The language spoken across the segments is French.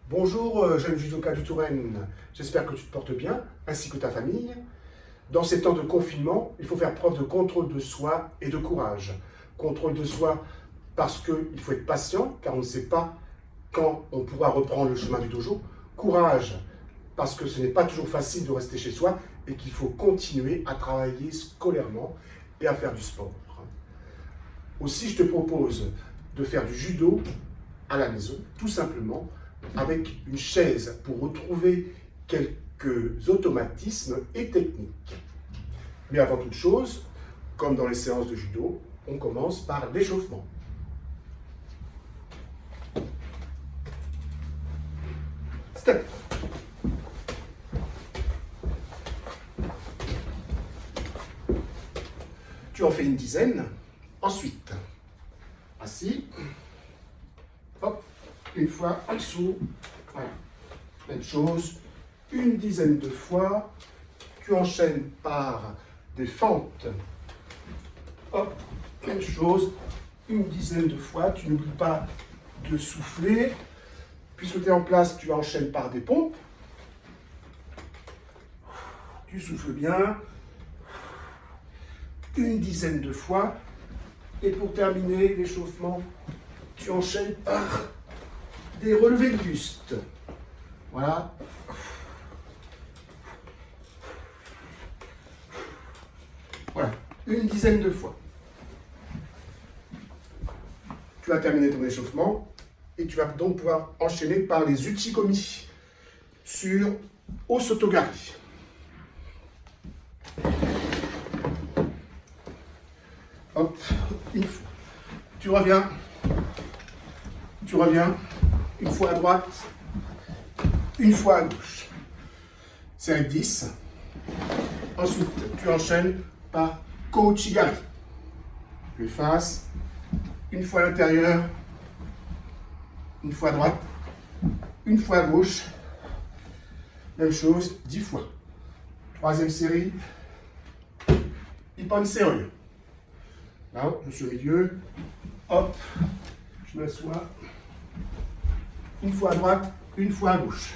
Bonjour, jeune judoka du Touraine, j'espère que tu te portes bien, ainsi que ta famille. Dans ces temps de confinement, il faut faire preuve de contrôle de soi et de courage. Contrôle de soi parce qu'il faut être patient, car on ne sait pas quand on pourra reprendre le chemin du dojo. Courage, parce que ce n'est pas toujours facile de rester chez soi et qu'il faut continuer à travailler scolairement et à faire du sport. Aussi, je te propose de faire du judo à la maison, tout simplement, avec une chaise pour retrouver quelques automatismes et techniques. Mais avant toute chose, comme dans les séances de judo, on commence par l'échauffement. Step. Tu en fais une dizaine. Ensuite, assis. Hop, une fois en dessous. Voilà. Même chose. Une dizaine de fois. Tu enchaînes par des fentes. Hop, même chose. Une dizaine de fois. Tu n'oublies pas de souffler. Puisque tu es en place, tu enchaînes par des pompes. Tu souffles bien. Une dizaine de fois. Et pour terminer l'échauffement, tu enchaînes par des relevés de buste. Voilà. Voilà, une dizaine de fois. Tu as terminé ton échauffement et tu vas donc pouvoir enchaîner par les uchikomi sur Osotogari. Hop, une fois. Tu reviens, une fois à droite, une fois à gauche. Série 10. Ensuite, tu enchaînes par Kouchigari. Tu effaces, une fois à l'intérieur, une fois à droite, une fois à gauche. Même chose, 10 fois. Troisième série, Ippon Seoi. Là, je suis au milieu. Hop, je m'assois. Une fois à droite, une fois à gauche.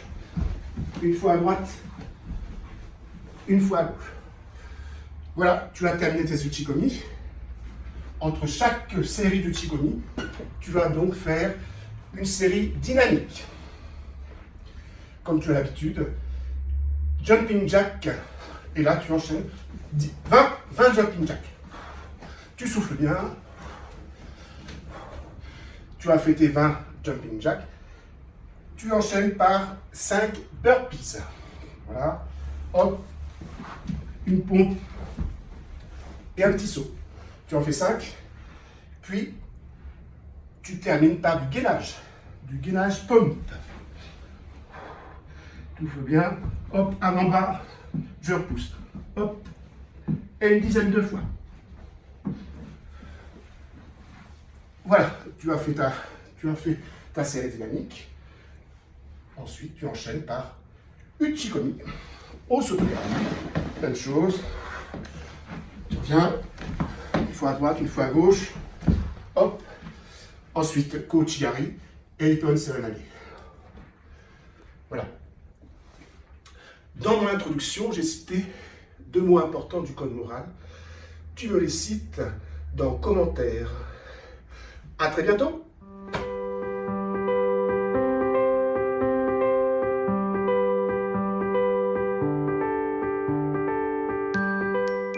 Une fois à droite, une fois à gauche. Voilà, tu as terminé tes uchikomi. Entre chaque série d'uchikomi, tu vas donc faire une série dynamique. Comme tu as l'habitude, jumping jack. Et là, tu enchaînes 20 jumping jack. Tu souffles bien. Tu as fait tes 20 jumping jack. Tu enchaînes par 5 burpees. Voilà. Hop. Une pompe. Et un petit saut. Tu en fais 5. Puis, tu termines par du gainage. Du gainage pump. Tout fait bien. Hop, avant-bras. Je repousse. Hop. Et une dizaine de fois. Voilà, tu as fait ta série dynamique. Ensuite, tu enchaînes par uchikomi, Osotogari. Même chose. Tu reviens, une fois à droite, une fois à gauche. Hop. Ensuite, Kouchigari et Ippon Seoi. Voilà. Dans mon introduction, j'ai cité 2 mots importants du code moral. Tu me les cites dans commentaires. À très bientôt!